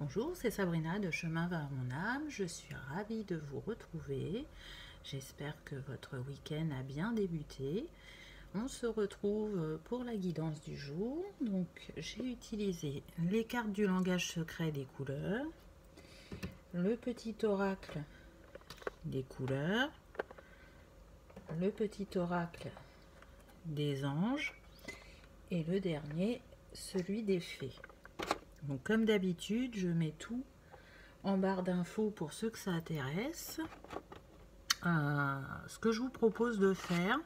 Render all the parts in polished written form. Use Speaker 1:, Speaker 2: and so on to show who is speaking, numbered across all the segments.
Speaker 1: Bonjour, c'est Sabrina de Chemin vers mon âme. Je suis ravie de vous retrouver. J'espère que votre week-end a bien débuté. On se retrouve pour la guidance du jour. Donc, j'ai utilisé les cartes du langage secret des couleurs, le petit oracle des couleurs, le petit oracle des anges et le dernier, celui des fées. Donc comme d'habitude, je mets tout en barre d'infos pour ceux que ça intéresse. Ce que je vous propose de faire,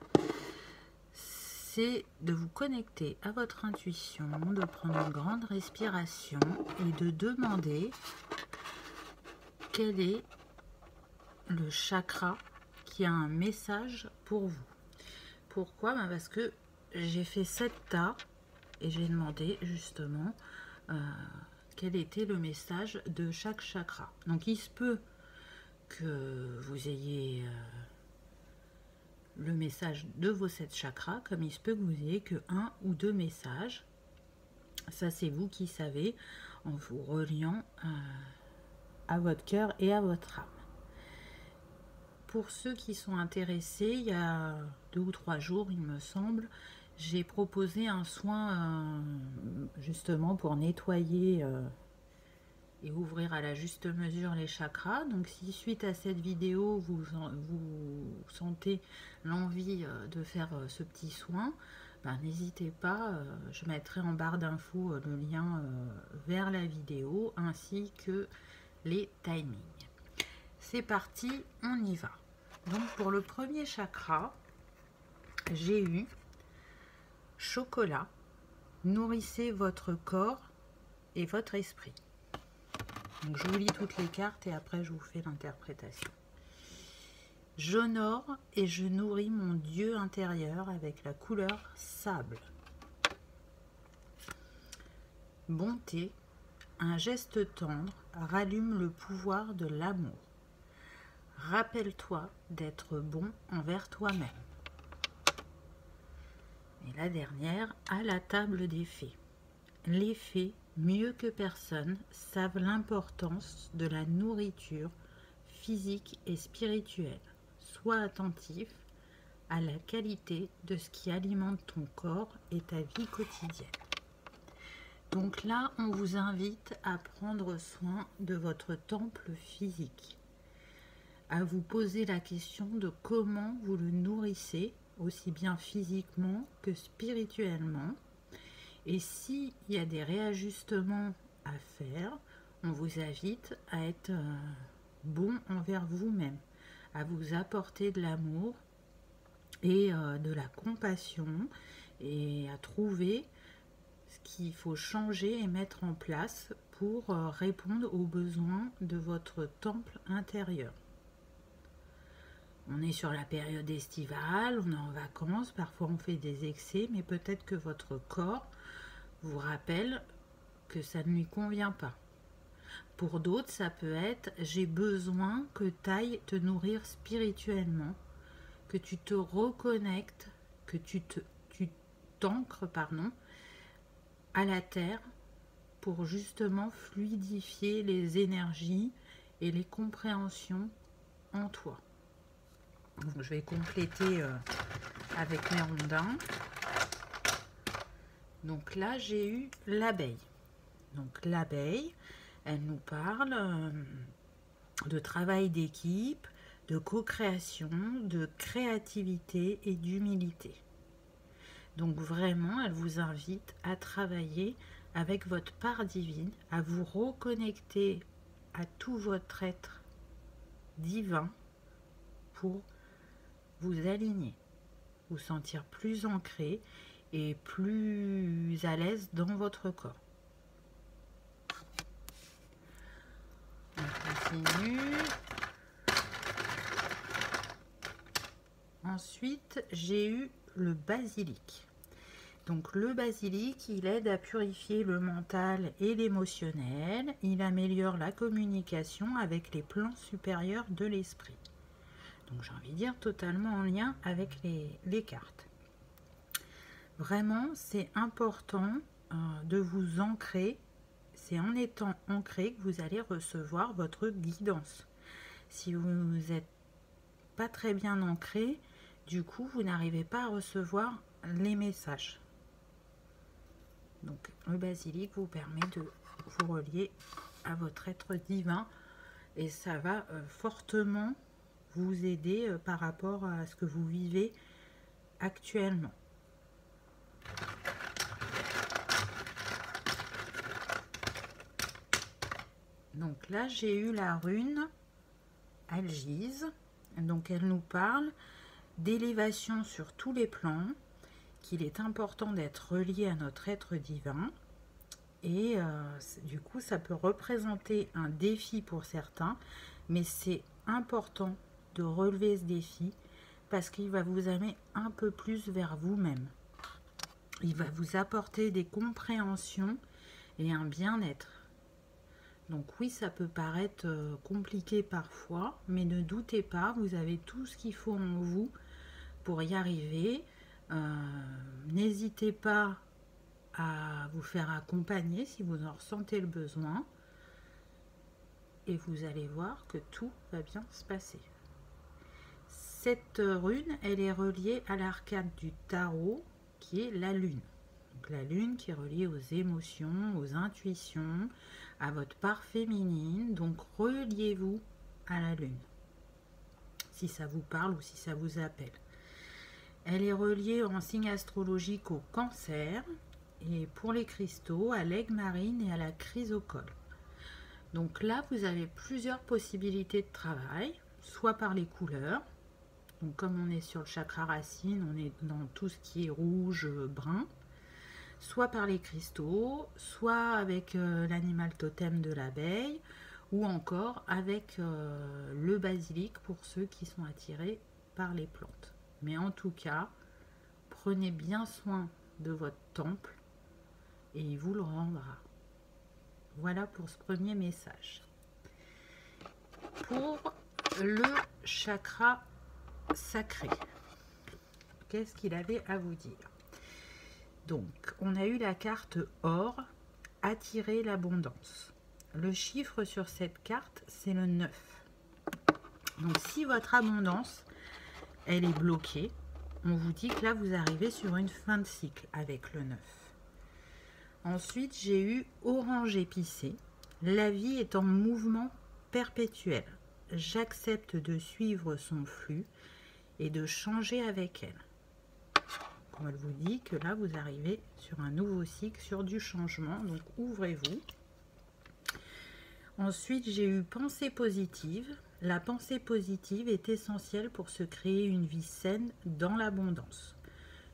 Speaker 1: c'est de vous connecter à votre intuition, de prendre une grande respiration et de demander quel est le chakra qui a un message pour vous. Pourquoi? Parce que j'ai fait 7 tas et j'ai demandé justement quel était le message de chaque chakra. Donc il se peut que vous ayez le message de vos 7 chakras, comme il se peut que vous ayez que 1 ou 2 messages. Ça, c'est vous qui savez en vous reliant à votre cœur et à votre âme. Pour ceux qui sont intéressés, il y a 2 ou 3 jours, il me semble, j'ai proposé un soin justement pour nettoyer et ouvrir à la juste mesure les chakras. Donc si suite à cette vidéo vous sentez l'envie de faire ce petit soin, n'hésitez pas, je mettrai en barre d'infos le lien vers la vidéo ainsi que les timings. C'est parti, on y va. Donc pour le premier chakra, j'ai eu chocolat, nourrissez votre corps et votre esprit. Donc je vous lis toutes les cartes et après je vous fais l'interprétation. J'honore et je nourris mon Dieu intérieur avec la couleur sable. Bonté, un geste tendre rallume le pouvoir de l'amour. Rappelle-toi d'être bon envers toi-même. Et la dernière, à la table des fées. Les fées, mieux que personne, savent l'importance de la nourriture physique et spirituelle. Sois attentif à la qualité de ce qui alimente ton corps et ta vie quotidienne. Donc là, on vous invite à prendre soin de votre temple physique, à vous poser la question de comment vous le nourrissez, aussi bien physiquement que spirituellement. Et s'il y a des réajustements à faire, on vous invite à être bon envers vous-même, à vous apporter de l'amour et de la compassion et à trouver ce qu'il faut changer et mettre en place pour répondre aux besoins de votre temple intérieur. On est sur la période estivale, on est en vacances, parfois on fait des excès, mais peut-être que votre corps vous rappelle que ça ne lui convient pas. Pour d'autres, ça peut être « j'ai besoin que tu ailles te nourrir spirituellement, que tu te reconnectes, que tu t'ancres à la terre pour justement fluidifier les énergies et les compréhensions en toi. » Donc, je vais compléter avec mes rondins. Donc là, j'ai eu l'abeille. Donc l'abeille, elle nous parle de travail d'équipe, de co-création, de créativité et d'humilité. Donc vraiment, elle vous invite à travailler avec votre part divine, à vous reconnecter à tout votre être divin pour vous aligner, vous sentir plus ancré et plus à l'aise dans votre corps. On continue. Ensuite, j'ai eu le basilic. Donc le basilic, il aide à purifier le mental et l'émotionnel. Il améliore la communication avec les plans supérieurs de l'esprit. Donc j'ai envie de dire totalement en lien avec les cartes. Vraiment, c'est important de vous ancrer c'est en étant ancré que vous allez recevoir votre guidance. Si vous n'êtes pas très bien ancré, du coup, vous n'arrivez pas à recevoir les messages. Donc, le basilic vous permet de vous relier à votre être divin et ça va fortement vous aider par rapport à ce que vous vivez actuellement. Donc là, j'ai eu la rune Algise. Donc, elle nous parle d'élévation sur tous les plans, qu'il est important d'être relié à notre être divin. Et du coup, ça peut représenter un défi pour certains, mais c'est important de relever ce défi parce qu'il va vous amener un peu plus vers vous-même. Il va vous apporter des compréhensions et un bien-être. Donc oui, ça peut paraître compliqué parfois, mais ne doutez pas, vous avez tout ce qu'il faut en vous pour y arriver. N'hésitez pas à vous faire accompagner si vous en ressentez le besoin. Et vous allez voir que tout va bien se passer. Cette rune, elle est reliée à l'arcade du tarot qui est la lune. Donc, la lune qui est reliée aux émotions, aux intuitions, à votre part féminine. Donc reliez-vous à la lune, si ça vous parle ou si ça vous appelle. Elle est reliée en signe astrologique au Cancer et pour les cristaux à l'aigle marine et à la chrysocole. Donc là, vous avez plusieurs possibilités de travail, soit par les couleurs. Donc comme on est sur le chakra racine, on est dans tout ce qui est rouge, brun. Soit par les cristaux, soit avec l'animal totem de l'abeille, ou encore avec le basilic pour ceux qui sont attirés par les plantes. Mais en tout cas, prenez bien soin de votre temple et il vous le rendra. Voilà pour ce premier message. Pour le chakra sacré, qu'est-ce qu'il avait à vous dire? Donc, on a eu la carte or, attirer l'abondance. Le chiffre sur cette carte, c'est le 9. Donc, si votre abondance, elle est bloquée, on vous dit que là, vous arrivez sur une fin de cycle avec le 9. Ensuite, j'ai eu orange épicé. La vie est en mouvement perpétuel. J'accepte de suivre son flux et de changer avec elle. Elle vous dit que là, vous arrivez sur un nouveau cycle, sur du changement. Donc, ouvrez-vous. Ensuite, j'ai eu pensée positive. La pensée positive est essentielle pour se créer une vie saine dans l'abondance.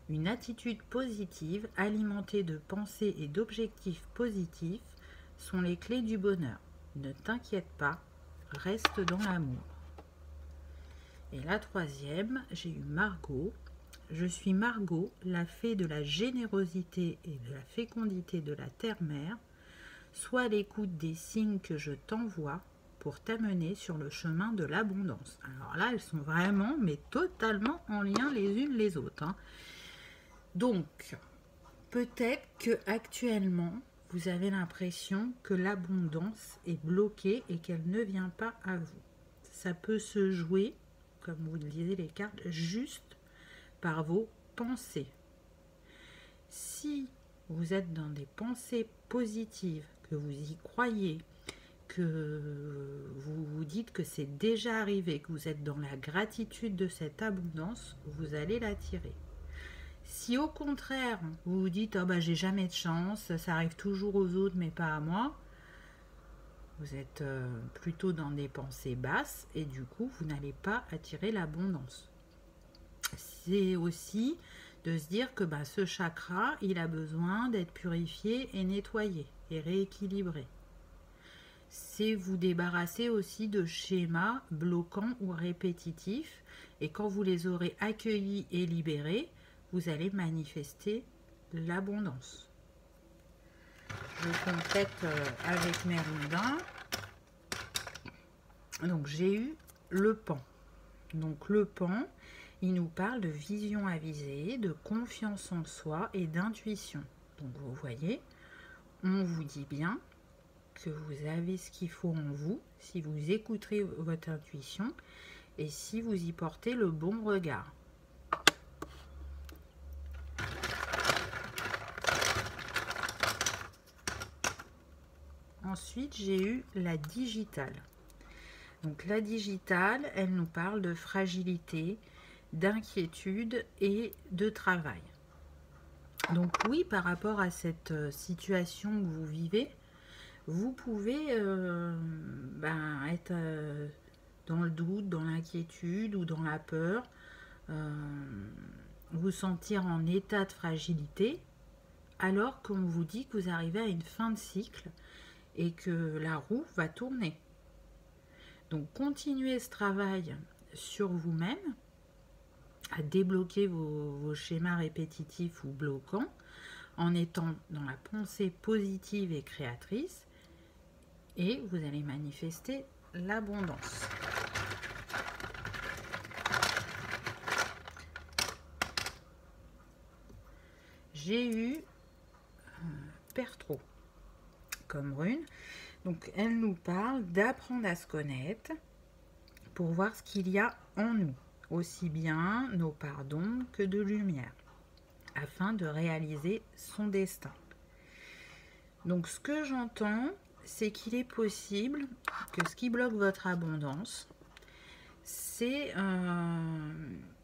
Speaker 1: Une attitude positive, alimentée de pensées et d'objectifs positifs, sont les clés du bonheur. Ne t'inquiète pas, reste dans l'amour. Et la troisième, j'ai eu Margot. Je suis Margot, la fée de la générosité et de la fécondité de la terre-mère. Sois à l'écoute des signes que je t'envoie pour t'amener sur le chemin de l'abondance. Alors là, elles sont vraiment, mais totalement en lien les unes les autres. Donc, peut-être que actuellement, vous avez l'impression que l'abondance est bloquée et qu'elle ne vient pas à vous. Ça peut se jouer, comme vous le disiez les cartes, juste par vos pensées. Si vous êtes dans des pensées positives, que vous y croyez, que vous vous dites que c'est déjà arrivé, que vous êtes dans la gratitude de cette abondance, vous allez l'attirer. Si au contraire, vous vous dites « Oh bah j'ai jamais de chance, ça arrive toujours aux autres mais pas à moi », vous êtes plutôt dans des pensées basses et du coup, vous n'allez pas attirer l'abondance. C'est aussi de se dire que ce chakra, il a besoin d'être purifié et nettoyé et rééquilibré. C'est vous débarrasser aussi de schémas bloquants ou répétitifs et quand vous les aurez accueillis et libérés, vous allez manifester l'abondance. Je complète avec mes rondins. Donc j'ai eu le pan. Donc le pan, il nous parle de vision avisée, de confiance en soi et d'intuition. Donc vous voyez, on vous dit bien que vous avez ce qu'il faut en vous, si vous écouterez votre intuition et si vous y portez le bon regard. Ensuite, j'ai eu la digitale. Donc la digitale, elle nous parle de fragilité, d'inquiétude et de travail. Donc oui, par rapport à cette situation que vous vivez, vous pouvez être dans le doute, dans l'inquiétude ou dans la peur, vous sentir en état de fragilité, alors qu'on vous dit que vous arrivez à une fin de cycle et que la roue va tourner. Donc continuez ce travail sur vous-même, à débloquer vos schémas répétitifs ou bloquants, en étant dans la pensée positive et créatrice, et vous allez manifester l'abondance. J'ai eu Pertro comme rune. Donc elle nous parle d'apprendre à se connaître pour voir ce qu'il y a en nous, aussi bien nos parts d'ombre que de lumière, afin de réaliser son destin. Donc ce que j'entends, c'est qu'il est possible que ce qui bloque votre abondance, c'est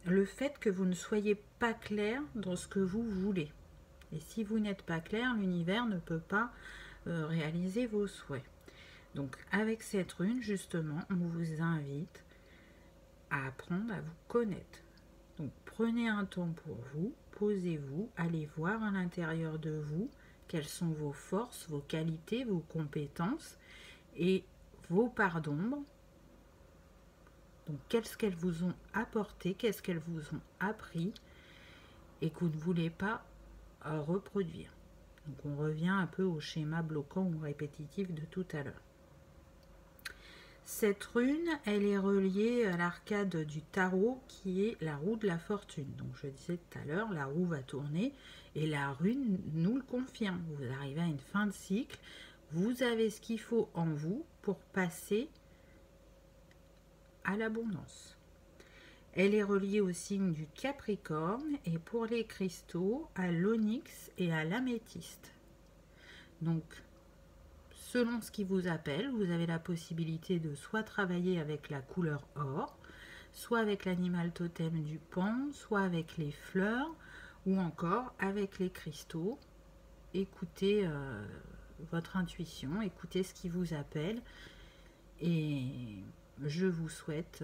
Speaker 1: le fait que vous ne soyez pas clair dans ce que vous voulez. Et si vous n'êtes pas clair, l'univers ne peut pas réaliser vos souhaits. Donc avec cette rune, justement, on vous invite à apprendre à vous connaître. Donc prenez un temps pour vous, posez-vous, allez voir à l'intérieur de vous quelles sont vos forces, vos qualités, vos compétences et vos parts d'ombre. Donc qu'est-ce qu'elles vous ont apporté, qu'est-ce qu'elles vous ont appris et que vous ne voulez pas reproduire. Donc on revient un peu au schéma bloquant ou répétitif de tout à l'heure. Cette rune, elle est reliée à l'arcade du tarot qui est la roue de la fortune. Donc je disais tout à l'heure, la roue va tourner et la rune nous le confirme. Vous arrivez à une fin de cycle, vous avez ce qu'il faut en vous pour passer à l'abondance. Elle est reliée au signe du Capricorne et pour les cristaux, à l'onyx et à l'améthyste. Donc, selon ce qui vous appelle, vous avez la possibilité de soit travailler avec la couleur or, soit avec l'animal totem du pan, soit avec les fleurs, ou encore avec les cristaux. Écoutez votre intuition, écoutez ce qui vous appelle, et je vous souhaite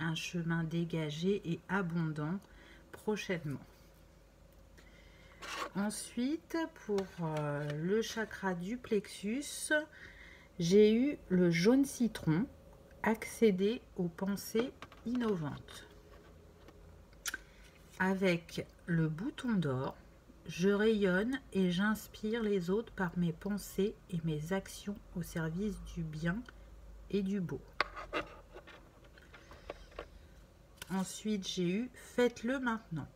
Speaker 1: un chemin dégagé et abondant prochainement. Ensuite, pour le chakra du plexus, j'ai eu le jaune citron, accéder aux pensées innovantes. Avec le bouton d'or, je rayonne et j'inspire les autres par mes pensées et mes actions au service du bien et du beau. Ensuite, j'ai eu « Faites-le maintenant ».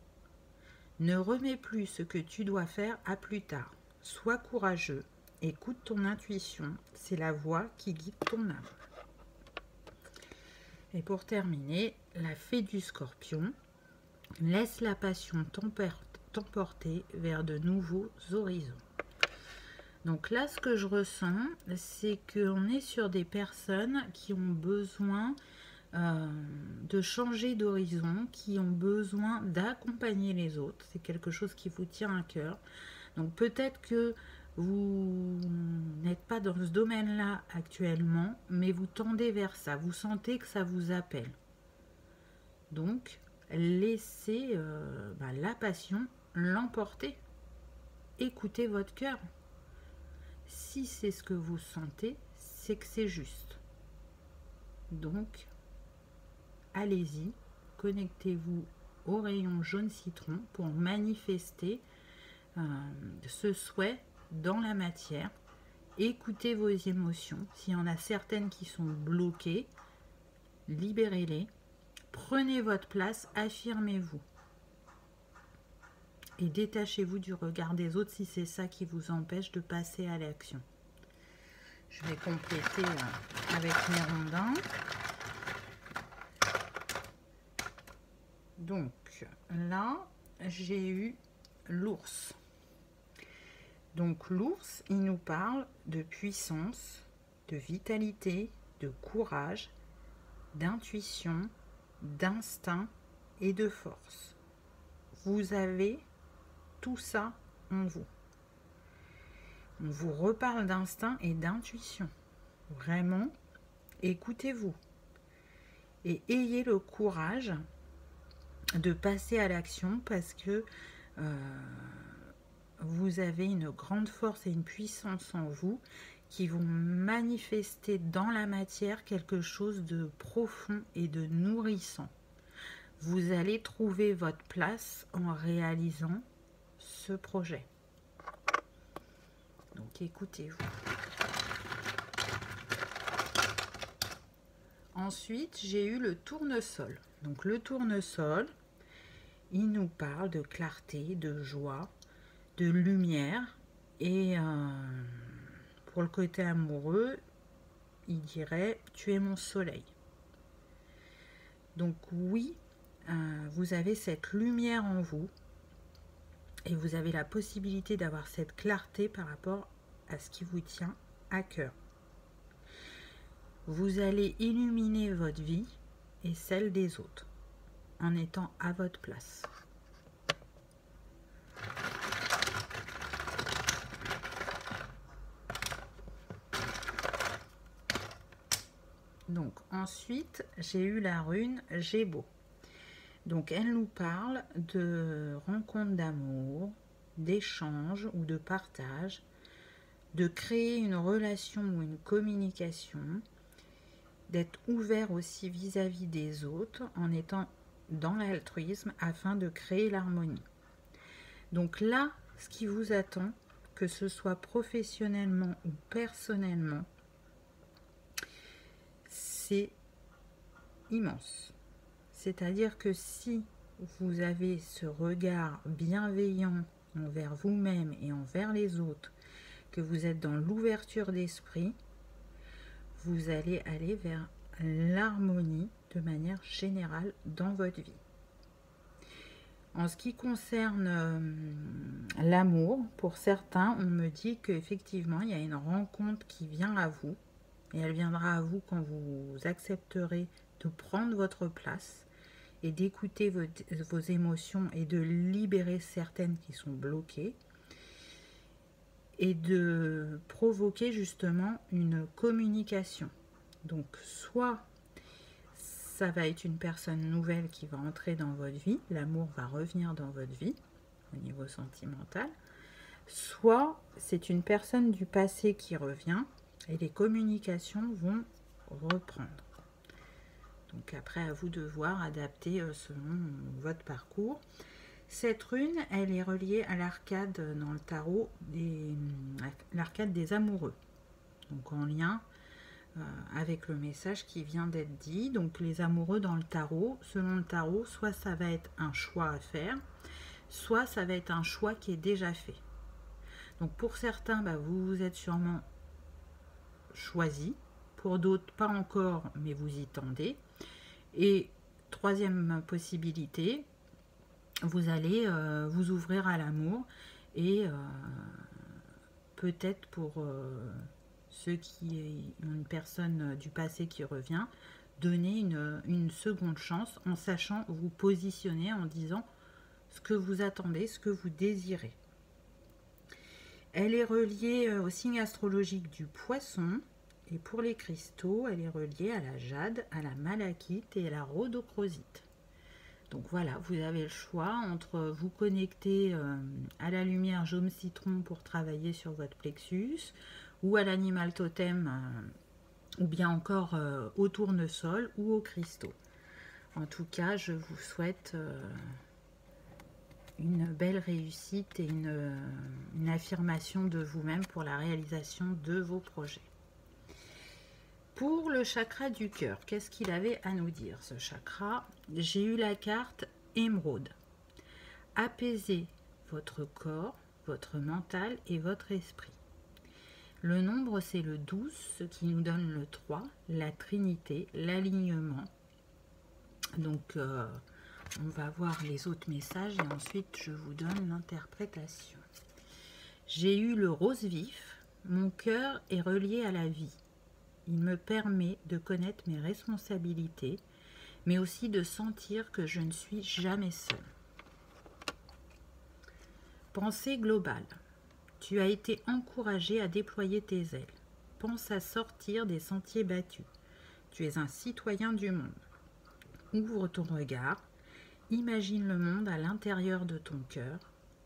Speaker 1: Ne remets plus ce que tu dois faire à plus tard. Sois courageux, écoute ton intuition, c'est la voix qui guide ton âme. Et pour terminer, la fée du scorpion, laisse la passion t'emporter vers de nouveaux horizons. Donc là, ce que je ressens, c'est qu'on est sur des personnes qui ont besoin de changer d'horizon, qui ont besoin d'accompagner les autres. C'est quelque chose qui vous tient à cœur. Donc peut-être que vous n'êtes pas dans ce domaine-là actuellement, mais vous tendez vers ça. Vous sentez que ça vous appelle. Donc laissez la passion l'emporter. Écoutez votre cœur. Si c'est ce que vous sentez, c'est que c'est juste. Donc allez-y, connectez-vous au rayon jaune citron pour manifester ce souhait dans la matière. Écoutez vos émotions. S'il y en a certaines qui sont bloquées, libérez-les. Prenez votre place, affirmez-vous. Et détachez-vous du regard des autres si c'est ça qui vous empêche de passer à l'action. Je vais compléter avec mes rondins. Donc là, j'ai eu l'ours. Donc l'ours, il nous parle de puissance, de vitalité, de courage, d'intuition, d'instinct et de force. Vous avez tout ça en vous. On vous reparle d'instinct et d'intuition. Vraiment, écoutez-vous et ayez le courage de passer à l'action parce que vous avez une grande force et une puissance en vous qui vont manifester dans la matière quelque chose de profond et de nourrissant. Vous allez trouver votre place en réalisant ce projet. Donc écoutez-vous. Ensuite, j'ai eu le tournesol. Donc le tournesol, il nous parle de clarté, de joie, de lumière. Et pour le côté amoureux, il dirait « tu es mon soleil ». Donc oui, vous avez cette lumière en vous et vous avez la possibilité d'avoir cette clarté par rapport à ce qui vous tient à cœur. Vous allez illuminer votre vie et celle des autres en étant à votre place. Donc ensuite, j'ai eu la rune Gémeaux. Donc elle nous parle de rencontres d'amour, d'échange ou de partage, de créer une relation ou une communication, d'être ouvert aussi vis-à-vis des autres en étant dans l'altruisme afin de créer l'harmonie. Donc là, ce qui vous attend, que ce soit professionnellement ou personnellement, c'est immense. C'est-à-dire que si vous avez ce regard bienveillant envers vous-même et envers les autres, que vous êtes dans l'ouverture d'esprit, vous allez aller vers l'harmonie de manière générale dans votre vie. En ce qui concerne l'amour, pour certains, on me dit qu'effectivement, il y a une rencontre qui vient à vous, et elle viendra à vous quand vous accepterez de prendre votre place et d'écouter vos émotions et de libérer certaines qui sont bloquées et de provoquer justement une communication. Donc soit ça va être une personne nouvelle qui va entrer dans votre vie, l'amour va revenir dans votre vie au niveau sentimental, soit c'est une personne du passé qui revient et les communications vont reprendre. Donc après, à vous de voir, adapter selon votre parcours. Cette rune, elle est reliée à l'arcade dans le tarot, l'arcade des amoureux. Donc en lien avec le message qui vient d'être dit. Donc les amoureux dans le tarot, selon le tarot, soit ça va être un choix à faire, soit ça va être un choix qui est déjà fait. Donc pour certains, vous vous êtes sûrement choisi. Pour d'autres, pas encore, mais vous y tendez. Et troisième possibilité, vous allez vous ouvrir à l'amour et peut-être pour ceux qui ont une personne du passé qui revient, donner une seconde chance en sachant vous positionner, en disant ce que vous attendez, ce que vous désirez. Elle est reliée au signe astrologique du Poisson. Et pour les cristaux, elle est reliée à la jade, à la malachite et à la rhodochrosite. Donc voilà, vous avez le choix entre vous connecter à la lumière jaune citron pour travailler sur votre plexus, ou à l'animal totem, ou bien encore au tournesol ou aux cristaux. En tout cas, je vous souhaite une belle réussite et une affirmation de vous-même pour la réalisation de vos projets. Pour le chakra du cœur, qu'est-ce qu'il avait à nous dire, ce chakra? J'ai eu la carte émeraude. Apaisez votre corps, votre mental et votre esprit. Le nombre, c'est le 12, ce qui nous donne le 3, la Trinité, l'alignement. Donc, on va voir les autres messages et ensuite, je vous donne l'interprétation. J'ai eu le rose vif. Mon cœur est relié à la vie. Il me permet de connaître mes responsabilités, mais aussi de sentir que je ne suis jamais seule. Pensée globale. Tu as été encouragé à déployer tes ailes. Pense à sortir des sentiers battus. Tu es un citoyen du monde. Ouvre ton regard. Imagine le monde à l'intérieur de ton cœur.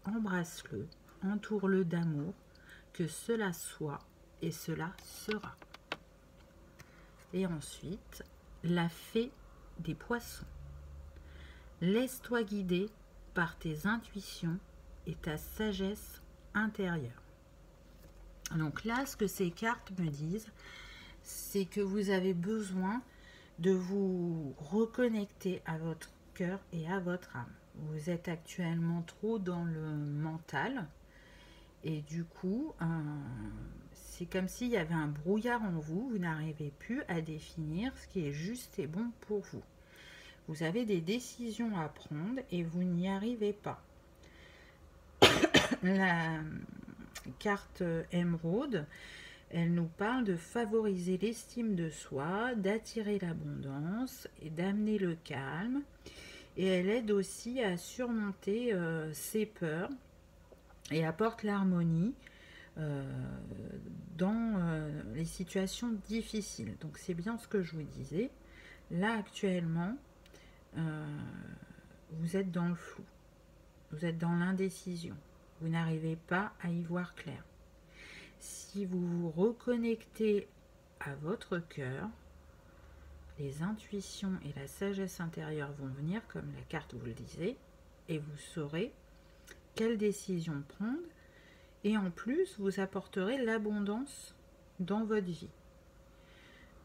Speaker 1: Embrasse-le. Entoure-le d'amour. Que cela soit et cela sera. Et ensuite, la fée des poissons. Laisse-toi guider par tes intuitions et ta sagesse intérieure. Donc là, ce que ces cartes me disent, c'est que vous avez besoin de vous reconnecter à votre cœur et à votre âme. Vous êtes actuellement trop dans le mental et du coup, c'est comme s'il y avait un brouillard en vous. Vous n'arrivez plus à définir ce qui est juste et bon pour vous. Vous avez des décisions à prendre et vous n'y arrivez pas. La carte émeraude, elle nous parle de favoriser l'estime de soi, d'attirer l'abondance et d'amener le calme. Et elle aide aussi à surmonter ses peurs et apporte l'harmonie dans les situations difficiles. Donc c'est bien ce que je vous disais. Là actuellement, vous êtes dans le flou, vous êtes dans l'indécision, vous n'arrivez pas à y voir clair. Si vous vous reconnectez à votre cœur, les intuitions et la sagesse intérieure vont venir, comme la carte vous le disait, et vous saurez quelle décision prendre, et en plus vous apporterez l'abondance dans votre vie.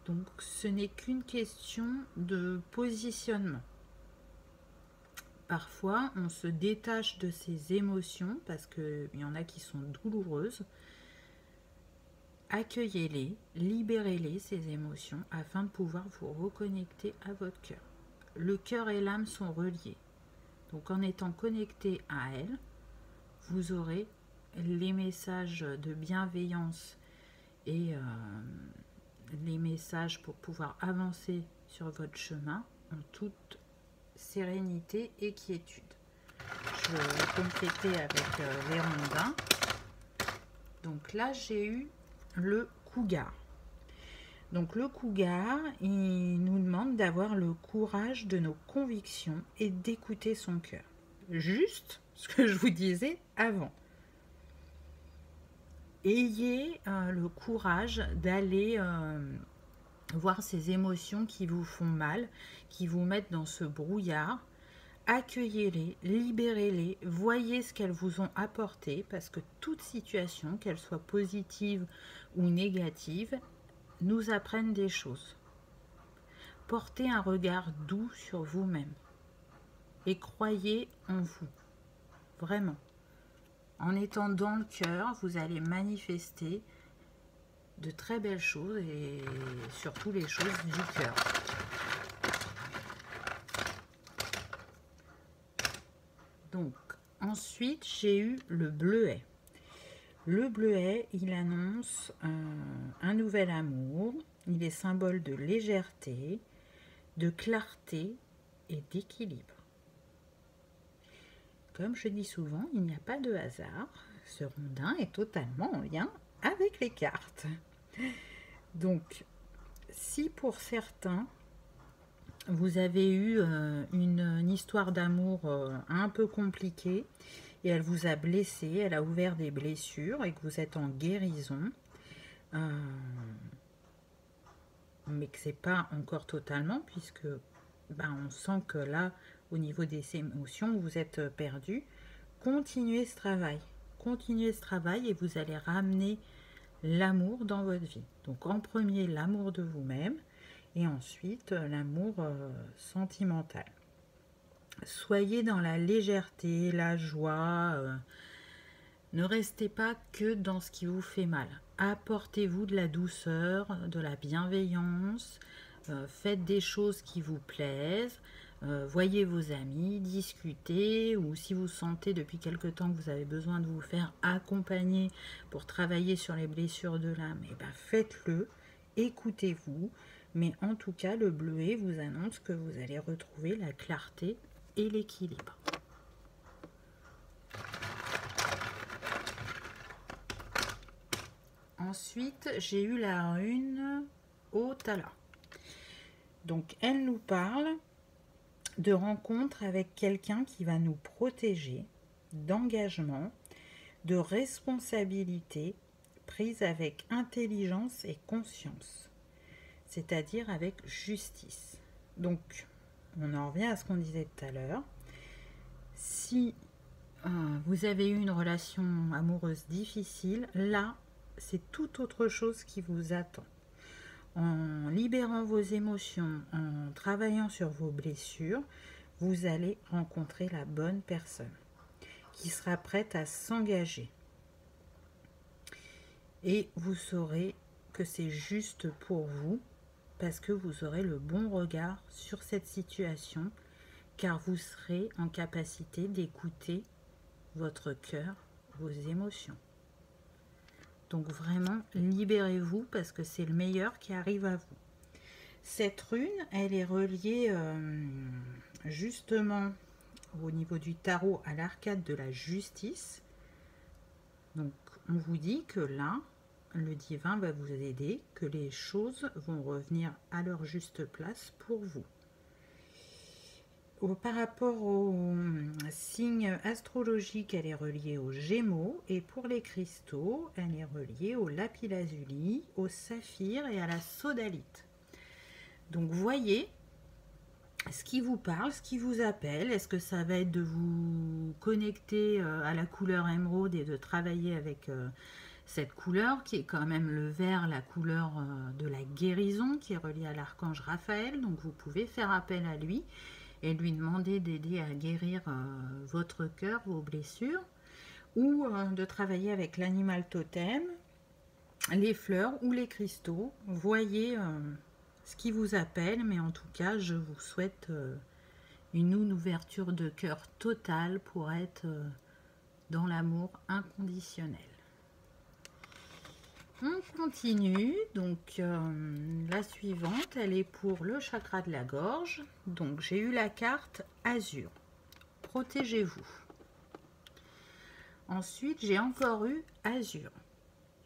Speaker 1: Donc ce n'est qu'une question de positionnement. Parfois on se détache de ses émotions parce qu'il y en a qui sont douloureuses. Accueillez-les, libérez-les, ces émotions, afin de pouvoir vous reconnecter à votre cœur. Le cœur et l'âme sont reliés. Donc en étant connecté à elles, vous aurez les messages de bienveillance et les messages pour pouvoir avancer sur votre chemin en toute sérénité et quiétude. Je vais compléter avec les rondins. Donc là, j'ai eu le cougar. Donc le cougar, il nous demande d'avoir le courage de nos convictions et d'écouter son cœur. Juste ce que je vous disais avant. Ayez le courage d'aller voir ces émotions qui vous font mal, qui vous mettent dans ce brouillard. Accueillez-les, libérez-les, voyez ce qu'elles vous ont apporté, parce que toute situation, qu'elle soit positive ou négative, nous apprennent des choses. Portez un regard doux sur vous-même et croyez en vous, vraiment. En étant dans le cœur, vous allez manifester de très belles choses et surtout les choses du cœur. Donc, ensuite, j'ai eu le bleuet. Le bleuet, il annonce un nouvel amour. Il est symbole de légèreté, de clarté et d'équilibre. Comme je dis souvent, il n'y a pas de hasard. Ce rondin est totalement en lien avec les cartes. Donc, si pour certains, vous avez eu une histoire d'amour un peu compliquée et elle vous a blessé, elle a ouvert des blessures et que vous êtes en guérison, mais que c'est pas encore totalement, puisque on sent que là, au niveau des émotions, vous êtes perdu. Continuez ce travail. Continuez ce travail et vous allez ramener l'amour dans votre vie. Donc en premier, l'amour de vous-même et ensuite l'amour sentimental. Soyez dans la légèreté, la joie. Ne restez pas que dans ce qui vous fait mal. apportez-vous de la douceur, de la bienveillance, faites des choses qui vous plaisent, voyez vos amis, discutez, ou si vous sentez depuis quelque temps que vous avez besoin de vous faire accompagner pour travailler sur les blessures de l'âme, et ben faites-le, écoutez-vous, mais en tout cas le bleuet vous annonce que vous allez retrouver la clarté et l'équilibre. Ensuite, j'ai eu la rune Otala. Donc, elle nous parle de rencontre avec quelqu'un qui va nous protéger, d'engagement, de responsabilité prise avec intelligence et conscience, c'est-à-dire avec justice. Donc, on en revient à ce qu'on disait tout à l'heure. Si vous avez eu une relation amoureuse difficile, là, c'est tout autre chose qui vous attend. En libérant vos émotions, en travaillant sur vos blessures, vous allez rencontrer la bonne personne qui sera prête à s'engager. Et vous saurez que c'est juste pour vous parce que vous aurez le bon regard sur cette situation, car vous serez en capacité d'écouter votre cœur, vos émotions. Donc vraiment, libérez-vous parce que c'est le meilleur qui arrive à vous. Cette rune, elle est reliée justement au niveau du tarot à l'arcade de la justice. Donc on vous dit que là, le divin va vous aider, que les choses vont revenir à leur juste place pour vous. Par rapport au signe astrologique, elle est reliée aux Gémeaux, et pour les cristaux, elle est reliée au lapis-lazuli, au saphir et à la sodalite. Donc voyez ce qui vous parle, ce qui vous appelle. Est-ce que ça va être de vous connecter à la couleur émeraude et de travailler avec cette couleur qui est quand même le vert, la couleur de la guérison, qui est reliée à l'archange Raphaël. Donc vous pouvez faire appel à lui et lui demander d'aider à guérir votre cœur, vos blessures, ou de travailler avec l'animal totem, les fleurs ou les cristaux. Voyez ce qui vous appelle, mais en tout cas, je vous souhaite une ouverture de cœur totale pour être dans l'amour inconditionnel. On continue, donc la suivante, elle est pour le chakra de la gorge. Donc j'ai eu la carte Azur, protégez-vous. Ensuite j'ai encore eu Azur,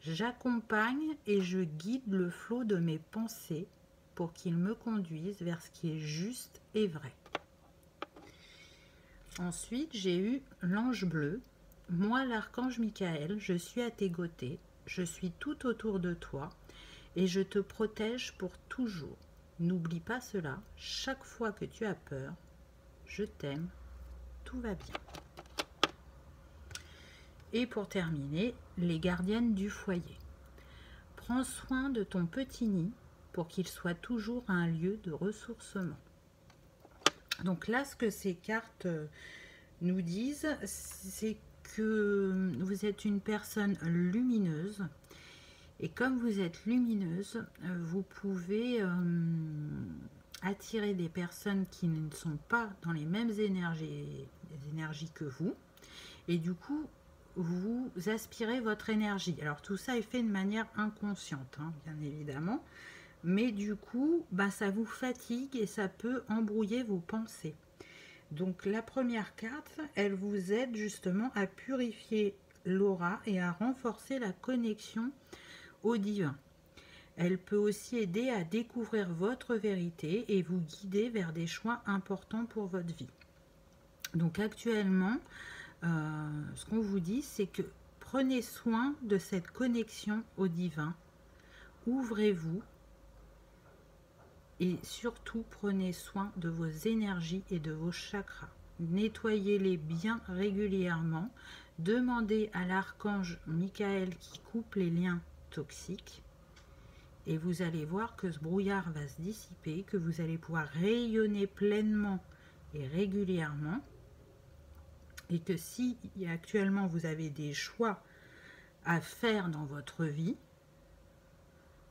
Speaker 1: j'accompagne et je guide le flot de mes pensées pour qu'il me conduise vers ce qui est juste et vrai. Ensuite j'ai eu l'ange bleu, moi l'archange Michael, je suis à tes côtés. Je suis tout autour de toi et je te protège pour toujours. N'oublie pas cela, chaque fois que tu as peur, je t'aime, tout va bien. Et pour terminer, les gardiennes du foyer. Prends soin de ton petit nid pour qu'il soit toujours un lieu de ressourcement. Donc là, ce que ces cartes nous disent, c'est que vous êtes une personne lumineuse, et comme vous êtes lumineuse, vous pouvez attirer des personnes qui ne sont pas dans les mêmes énergies que vous, et du coup vous aspirez votre énergie. Alors tout ça est fait de manière inconsciente, hein, bien évidemment, mais du coup ça vous fatigue et ça peut embrouiller vos pensées. Donc la première carte, elle vous aide justement à purifier l'aura et à renforcer la connexion au divin. Elle peut aussi aider à découvrir votre vérité et vous guider vers des choix importants pour votre vie. Donc actuellement, ce qu'on vous dit, c'est que prenez soin de cette connexion au divin, ouvrez-vous, et surtout, prenez soin de vos énergies et de vos chakras. Nettoyez-les bien régulièrement. Demandez à l'archange Michael qui coupe les liens toxiques. Et vous allez voir que ce brouillard va se dissiper, que vous allez pouvoir rayonner pleinement et régulièrement. Et que si actuellement vous avez des choix à faire dans votre vie,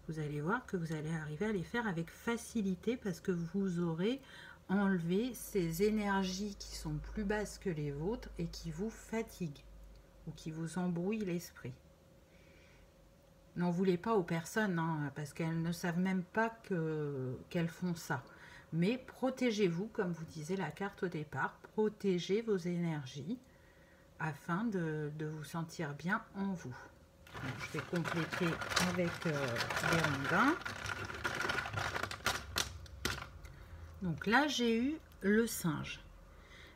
Speaker 1: vous allez voir que vous allez arriver à les faire avec facilité parce que vous aurez enlevé ces énergies qui sont plus basses que les vôtres et qui vous fatiguent ou qui vous embrouillent l'esprit. N'en voulez pas aux personnes, hein, parce qu'elles ne savent même pas qu'elles font ça. Mais protégez-vous, comme vous disait la carte au départ, protégez vos énergies afin de vous sentir bien en vous. Donc, je vais compléter avec des rondins. Donc là, j'ai eu le singe.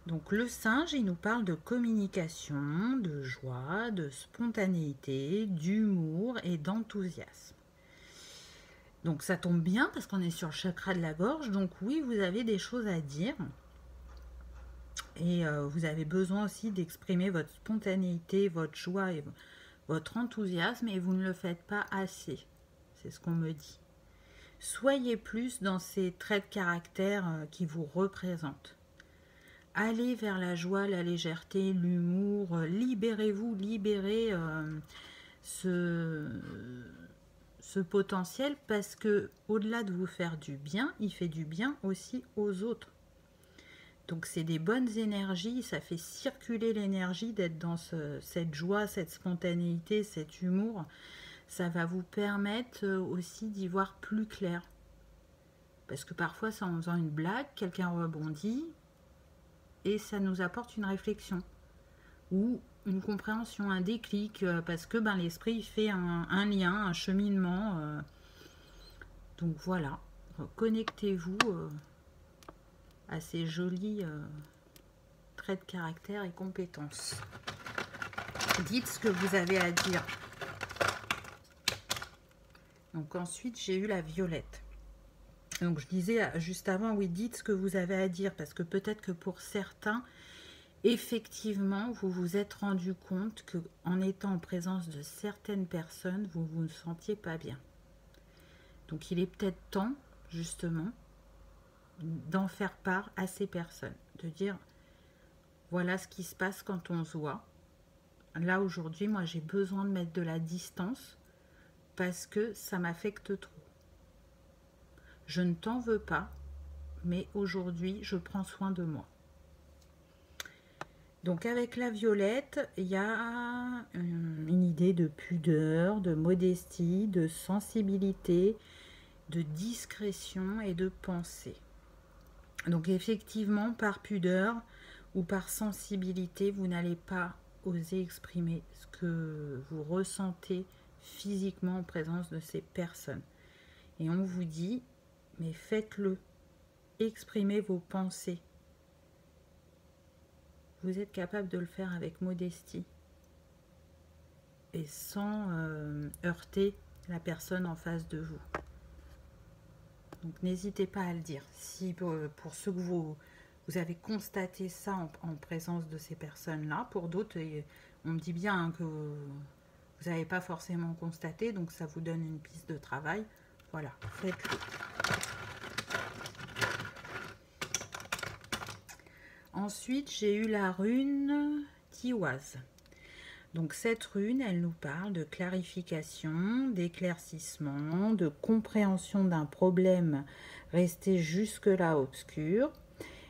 Speaker 1: Donc le singe, il nous parle de communication, de joie, de spontanéité, d'humour et d'enthousiasme. Donc ça tombe bien parce qu'on est sur le chakra de la gorge. Donc oui, vous avez des choses à dire. Et vous avez besoin aussi d'exprimer votre spontanéité, votre joie et votre enthousiasme. Et vous ne le faites pas assez. C'est ce qu'on me dit. Soyez plus dans ces traits de caractère qui vous représentent. Allez vers la joie, la légèreté, l'humour, libérez-vous, libérez ce potentiel parce que au-delà de vous faire du bien, il fait du bien aussi aux autres. Donc c'est des bonnes énergies, ça fait circuler l'énergie d'être dans cette joie, cette spontanéité, cet humour. Ça va vous permettre aussi d'y voir plus clair. Parce que parfois, c'est en faisant une blague, quelqu'un rebondit, et ça nous apporte une réflexion ou une compréhension, un déclic, parce que l'esprit fait un lien, un cheminement. Donc voilà, connectez-vous à ces jolis traits de caractère et compétences. Dites ce que vous avez à dire. Donc ensuite, j'ai eu la violette. Donc je disais juste avant, oui, dites ce que vous avez à dire, parce que peut-être que pour certains, effectivement, vous vous êtes rendu compte qu'en étant en présence de certaines personnes, vous ne sentiez pas bien. Donc il est peut-être temps, justement, d'en faire part à ces personnes, de dire, voilà ce qui se passe quand on se voit. Là, aujourd'hui, moi, j'ai besoin de mettre de la distance parce que ça m'affecte trop. Je ne t'en veux pas, mais aujourd'hui, je prends soin de moi. Donc avec la violette, il y a une idée de pudeur, de modestie, de sensibilité, de discrétion et de pensée. Donc effectivement, par pudeur ou par sensibilité, vous n'allez pas oser exprimer ce que vous ressentez physiquement en présence de ces personnes. Et on vous dit, mais faites-le, exprimez vos pensées. Vous êtes capable de le faire avec modestie et sans heurter la personne en face de vous. Donc n'hésitez pas à le dire. Si pour ceux que vous avez constaté ça en présence de ces personnes-là, pour d'autres, on me dit bien que vous n'avez pas forcément constaté, donc ça vous donne une piste de travail. Voilà, faites-le. Ensuite, j'ai eu la rune Tiwaz. Donc cette rune, elle nous parle de clarification, d'éclaircissement, de compréhension d'un problème resté jusque-là obscur,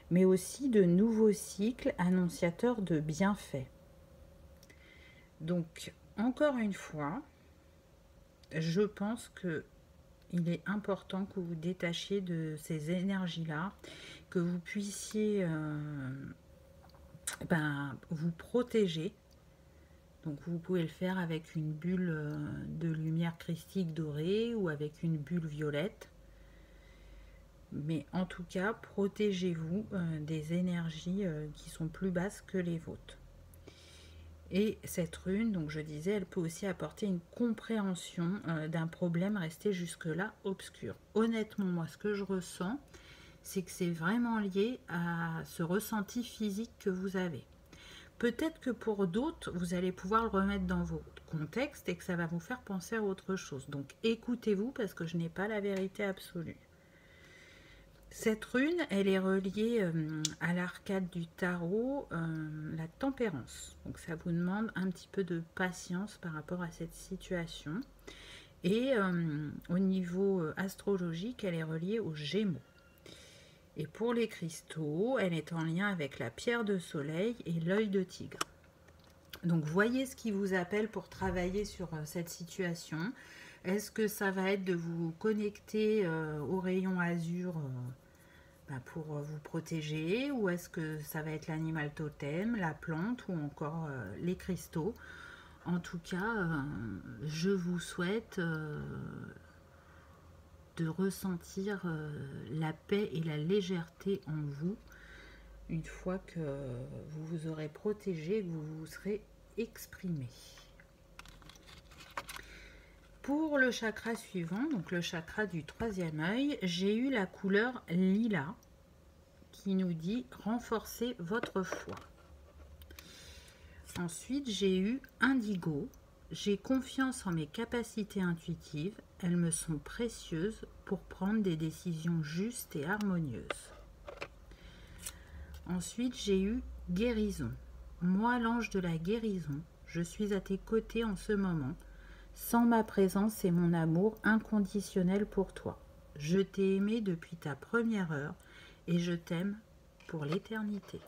Speaker 1: mais aussi de nouveaux cycles annonciateurs de bienfaits. Donc, encore une fois, je pense qu'il est important que vous vous détachiez de ces énergies-là, que vous puissiez vous protéger. Donc vous pouvez le faire avec une bulle de lumière christique dorée ou avec une bulle violette. Mais en tout cas, protégez-vous des énergies qui sont plus basses que les vôtres. Et cette rune, donc je disais, elle peut aussi apporter une compréhension d'un problème resté jusque-là obscur. Honnêtement, moi, ce que je ressens, c'est que c'est vraiment lié à ce ressenti physique que vous avez. Peut-être que pour d'autres, vous allez pouvoir le remettre dans votre contexte et que ça va vous faire penser à autre chose. Donc écoutez-vous parce que je n'ai pas la vérité absolue. Cette rune, elle est reliée à l'arcade du tarot, la tempérance. Donc ça vous demande un petit peu de patience par rapport à cette situation. Et au niveau astrologique, elle est reliée aux Gémeaux. Et pour les cristaux, elle est en lien avec la pierre de soleil et l'œil de tigre. Donc voyez ce qui vous appelle pour travailler sur cette situation. Est-ce que ça va être de vous connecter au rayon azur pour vous protéger, ou est-ce que ça va être l'animal totem, la plante ou encore les cristaux? En tout cas, je vous souhaite de ressentir la paix et la légèreté en vous une fois que vous vous aurez protégé et que vous vous serez exprimé. Pour le chakra suivant, donc le chakra du troisième œil, j'ai eu la couleur lilas qui nous dit renforcer votre foi. Ensuite, j'ai eu indigo. J'ai confiance en mes capacités intuitives. Elles me sont précieuses pour prendre des décisions justes et harmonieuses. Ensuite, j'ai eu guérison. Moi, l'ange de la guérison, je suis à tes côtés en ce moment. Sans ma présence et mon amour inconditionnel pour toi. Je t'ai aimé depuis ta première heure et je t'aime pour l'éternité.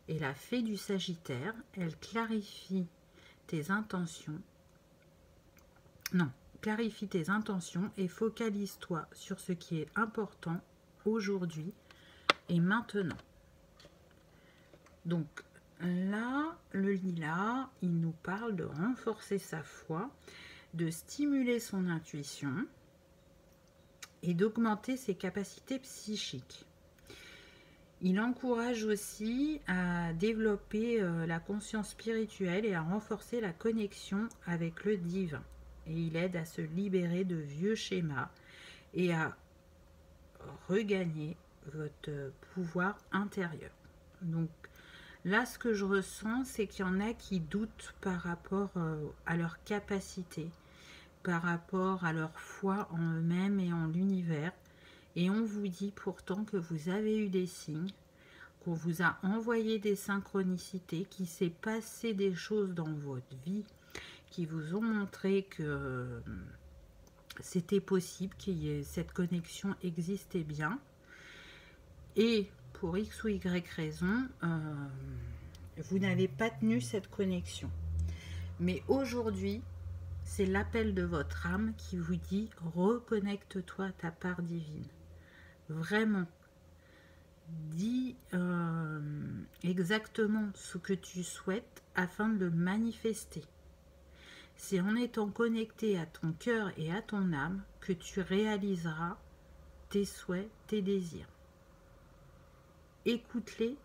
Speaker 1: Et la fée du Sagittaire, elle clarifie tes intentions. Non, clarifie tes intentions et focalise-toi sur ce qui est important aujourd'hui et maintenant. Donc là, le lilas, il nous parle de renforcer sa foi, de stimuler son intuition et d'augmenter ses capacités psychiques. Il encourage aussi à développer la conscience spirituelle et à renforcer la connexion avec le divin. Et il aide à se libérer de vieux schémas et à regagner votre pouvoir intérieur. Donc là, ce que je ressens, c'est qu'il y en a qui doutent par rapport à leur capacité, par rapport à leur foi en eux-mêmes et en l'univers. Et on vous dit pourtant que vous avez eu des signes, qu'on vous a envoyé des synchronicités, qu'il s'est passé des choses dans votre vie qui vous ont montré que c'était possible, que cette connexion existait bien. Et pour X ou Y raison, vous n'avez pas tenu cette connexion. Mais aujourd'hui, c'est l'appel de votre âme qui vous dit reconnecte-toi à ta part divine. Vraiment, dis exactement ce que tu souhaites afin de le manifester. C'est en étant connecté à ton cœur et à ton âme que tu réaliseras tes souhaits, tes désirs. Écoute-les,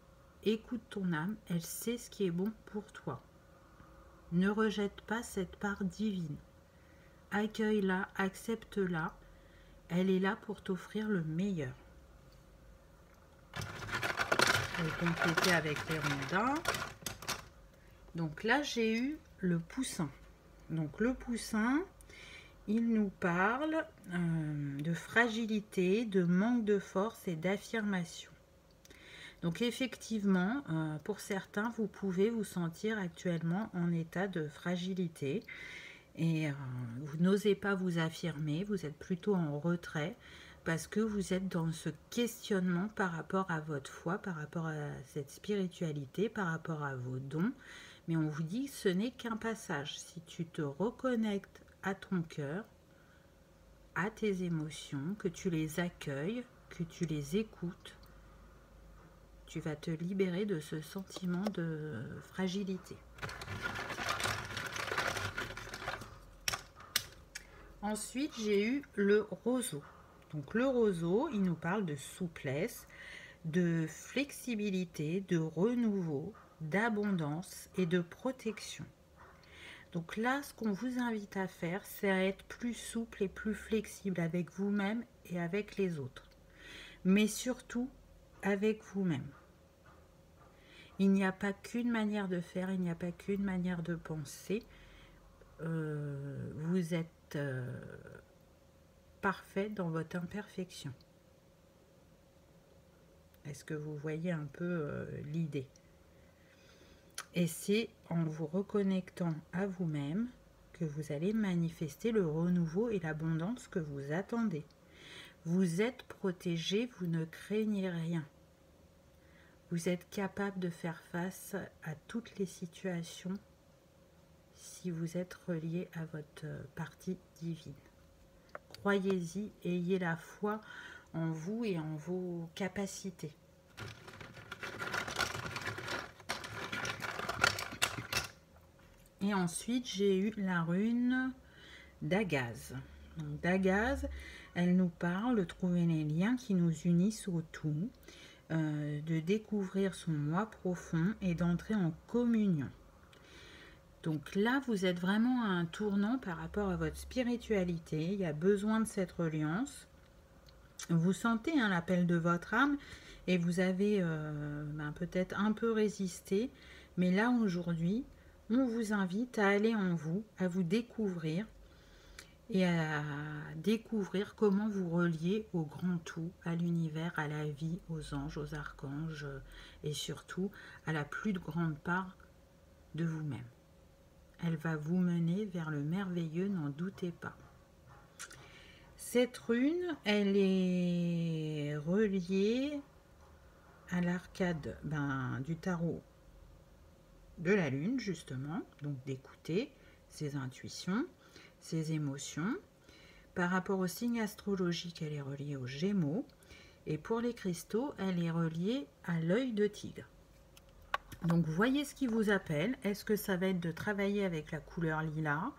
Speaker 1: écoute ton âme, elle sait ce qui est bon pour toi. Ne rejette pas cette part divine. Accueille-la, accepte-la. Elle est là pour t'offrir le meilleur. Je vais compléter avec les rondins. Donc là, j'ai eu le poussin. Donc le poussin, il nous parle de fragilité, de manque de force et d'affirmation. Donc effectivement, pour certains, vous pouvez vous sentir actuellement en état de fragilité et vous n'osez pas vous affirmer, vous êtes plutôt en retrait parce que vous êtes dans ce questionnement par rapport à votre foi, par rapport à cette spiritualité, par rapport à vos dons. Mais on vous dit que ce n'est qu'un passage. Si tu te reconnectes à ton cœur, à tes émotions, que tu les accueilles, que tu les écoutes, tu vas te libérer de ce sentiment de fragilité. Ensuite, j'ai eu le roseau. Donc le roseau, il nous parle de souplesse, de flexibilité, de renouveau, d'abondance et de protection. Donc là, ce qu'on vous invite à faire, c'est à être plus souple et plus flexible avec vous-même et avec les autres. Mais surtout, avec vous-même. Il n'y a pas qu'une manière de faire, il n'y a pas qu'une manière de penser. Vous êtes parfait dans votre imperfection. Est-ce que vous voyez un peu l'idée? Et c'est en vous reconnectant à vous-même que vous allez manifester le renouveau et l'abondance que vous attendez. Vous êtes protégé, vous ne craignez rien. Vous êtes capable de faire face à toutes les situations si vous êtes relié à votre partie divine. Croyez-y, ayez la foi en vous et en vos capacités. Et ensuite, j'ai eu la rune d'Agaz. Donc d'Agaz, elle nous parle de trouver les liens qui nous unissent au tout, de découvrir son moi profond et d'entrer en communion. Donc là, vous êtes vraiment à un tournant par rapport à votre spiritualité. Il y a besoin de cette reliance. Vous sentez l'appel de votre âme et vous avez peut-être un peu résisté. Mais là, aujourd'hui, on vous invite à aller en vous, à vous découvrir et à découvrir comment vous relier au grand tout, à l'univers, à la vie, aux anges, aux archanges et surtout à la plus grande part de vous-même. Elle va vous mener vers le merveilleux, n'en doutez pas. Cette rune, elle est reliée à l'arcade du tarot de la lune, justement, donc d'écouter ses intuitions, ses émotions. Par rapport au signe astrologique, elle est reliée aux Gémeaux. Et pour les cristaux, elle est reliée à l'œil de tigre. Donc voyez ce qui vous appelle. Est-ce que ça va être de travailler avec la couleur lilas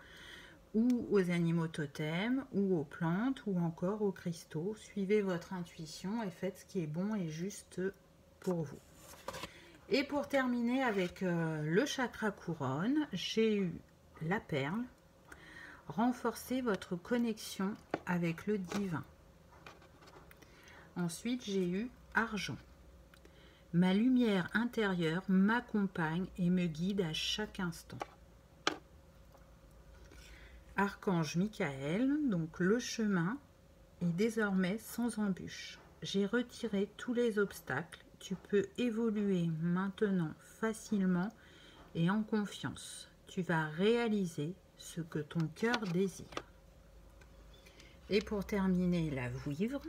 Speaker 1: ou aux animaux totems ou aux plantes ou encore aux cristaux? Suivez votre intuition et faites ce qui est bon et juste pour vous. Et pour terminer avec le chakra couronne, j'ai eu la perle. Renforcez votre connexion avec le divin. Ensuite, j'ai eu argent. Ma lumière intérieure m'accompagne et me guide à chaque instant. Archange Michael, donc le chemin est désormais sans embûche. J'ai retiré tous les obstacles. Tu peux évoluer maintenant facilement et en confiance. Tu vas réaliser ce que ton cœur désire. Et pour terminer, la vouivre.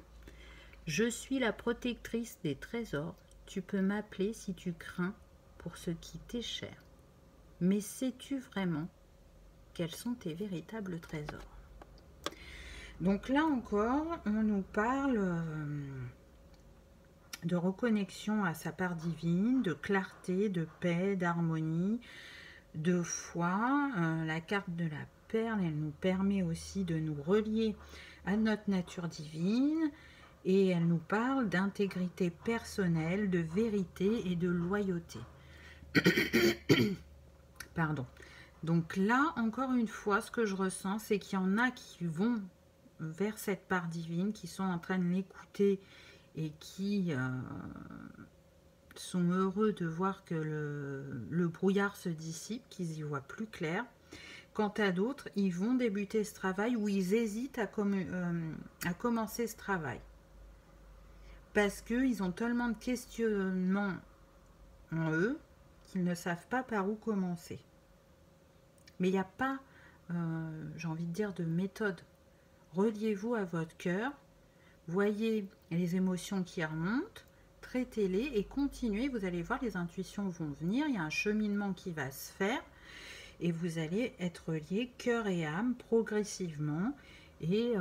Speaker 1: Je suis la protectrice des trésors. Tu peux m'appeler si tu crains pour ce qui t'est cher. Mais sais-tu vraiment quels sont tes véritables trésors? Donc là encore, on nous parle de reconnexion à sa part divine, de clarté, de paix, d'harmonie, de foi. La carte de la perle, elle nous permet aussi de nous relier à notre nature divine. Et elle nous parle d'intégrité personnelle, de vérité et de loyauté. Pardon. Donc là, encore une fois, ce que je ressens, c'est qu'il y en a qui vont vers cette part divine, qui sont en train de l'écouter et qui sont heureux de voir que le brouillard se dissipe, qu'ils y voient plus clair. Quant à d'autres, ils vont débuter ce travail ou ils hésitent à commencer ce travail. Parce qu'ils ont tellement de questionnements en eux qu'ils ne savent pas par où commencer. Mais il n'y a pas, j'ai envie de dire, de méthode. Reliez-vous à votre cœur, voyez les émotions qui remontent, traitez-les et continuez. Vous allez voir, les intuitions vont venir, il y a un cheminement qui va se faire et vous allez être liés cœur et âme progressivement et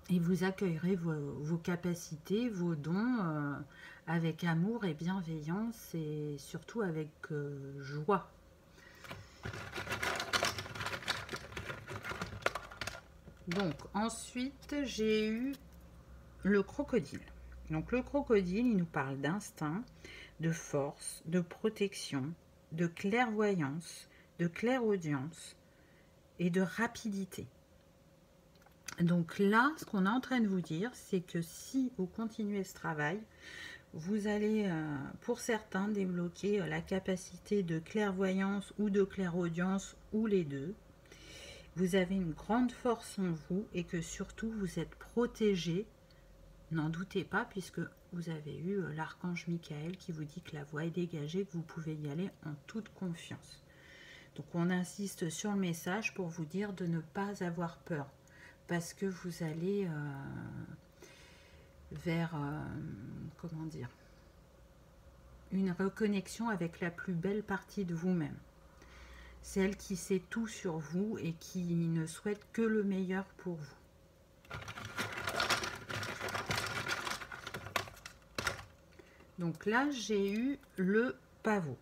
Speaker 1: vous accueillerez vos capacités, vos dons avec amour et bienveillance et surtout avec joie. Donc ensuite j'ai eu le crocodile. Donc le crocodile, il nous parle d'instinct, de force, de protection, de clairvoyance, de clairaudience et de rapidité. Donc là, ce qu'on est en train de vous dire, c'est que si vous continuez ce travail, vous allez, pour certains, débloquer la capacité de clairvoyance ou de clairaudience, ou les deux. Vous avez une grande force en vous et que surtout, vous êtes protégé. N'en doutez pas, puisque vous avez eu l'archange Michael qui vous dit que la voie est dégagée, que vous pouvez y aller en toute confiance. Donc on insiste sur le message pour vous dire de ne pas avoir peur, parce que vous allez vers, comment dire, une reconnexion avec la plus belle partie de vous-même. Celle qui sait tout sur vous et qui ne souhaite que le meilleur pour vous. Donc là, j'ai eu le pavot.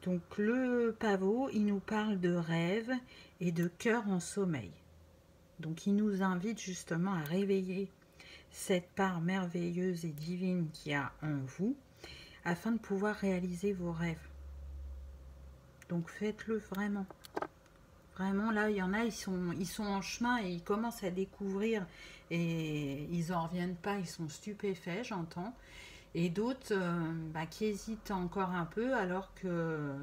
Speaker 1: Donc le pavot, il nous parle de rêve et de cœur en sommeil. Donc il nous invite justement à réveiller cette part merveilleuse et divine qu'il y a en vous, afin de pouvoir réaliser vos rêves. Donc faites-le vraiment. Vraiment, là, il y en a, ils sont en chemin et ils commencent à découvrir et ils n'en reviennent pas, ils sont stupéfaits, j'entends. Et d'autres qui hésitent encore un peu alors que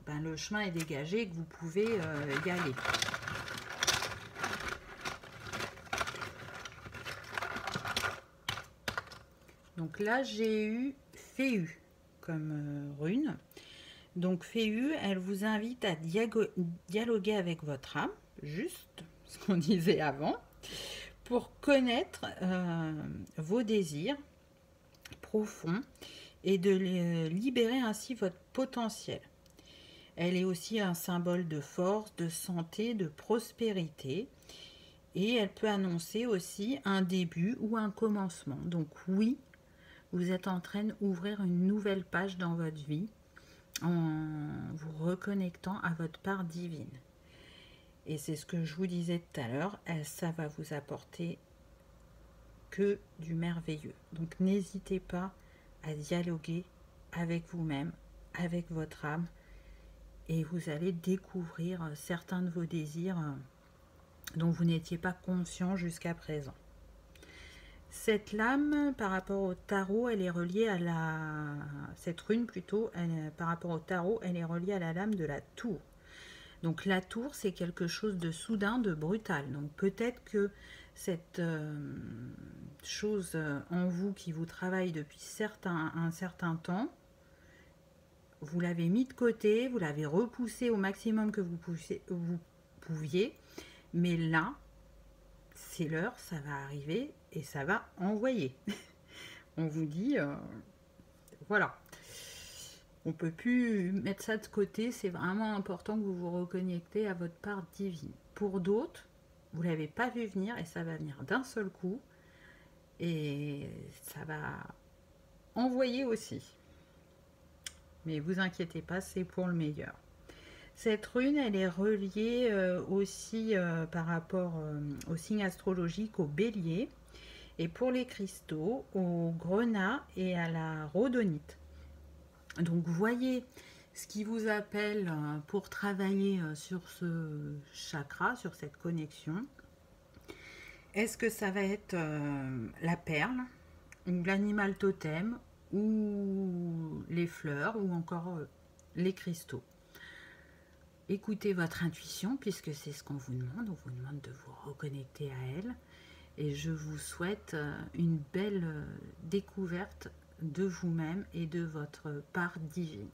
Speaker 1: le chemin est dégagé et que vous pouvez y aller. Donc là, j'ai eu Féu comme rune. Donc Féu, elle vous invite à dialoguer avec votre âme, juste ce qu'on disait avant, pour connaître vos désirs profonds et de libérer ainsi votre potentiel. Elle est aussi un symbole de force, de santé, de prospérité, et elle peut annoncer aussi un début ou un commencement. Donc oui, vous êtes en train d'ouvrir une nouvelle page dans votre vie en vous reconnectant à votre part divine. Et c'est ce que je vous disais tout à l'heure, ça va vous apporter que du merveilleux. Donc n'hésitez pas à dialoguer avec vous-même, avec votre âme, et vous allez découvrir certains de vos désirs dont vous n'étiez pas conscient jusqu'à présent. Cette lame, par rapport au tarot, elle est reliée à cette rune plutôt, par rapport au tarot, elle est reliée à la lame de la tour. Donc la tour, c'est quelque chose de soudain, de brutal. Donc peut-être que cette chose en vous qui vous travaille depuis un certain temps, vous l'avez mis de côté, vous l'avez repoussé au maximum que vous pouviez, mais là, c'est l'heure, ça va arriver et ça va envoyer. On vous dit, voilà, on peut plus mettre ça de côté, c'est vraiment important que vous vous reconnectez à votre part divine. Pour d'autres, vous ne l'avez pas vu venir et ça va venir d'un seul coup et ça va envoyer aussi. Mais vous inquiétez pas, c'est pour le meilleur. Cette rune, elle est reliée aussi par rapport au signe astrologique, au bélier, et pour les cristaux, au grenat et à la rhodonite. Donc voyez ce qui vous appelle pour travailler sur ce chakra, sur cette connexion. Est-ce que ça va être la perle, ou l'animal totem, ou les fleurs, ou encore les cristaux? Écoutez votre intuition, puisque c'est ce qu'on vous demande. On vous demande de vous reconnecter à elle. Et je vous souhaite une belle découverte de vous-même et de votre part divine.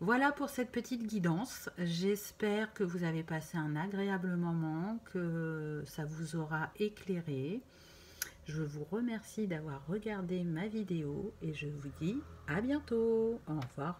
Speaker 1: Voilà pour cette petite guidance. J'espère que vous avez passé un agréable moment, que ça vous aura éclairé. Je vous remercie d'avoir regardé ma vidéo et je vous dis à bientôt. Au revoir.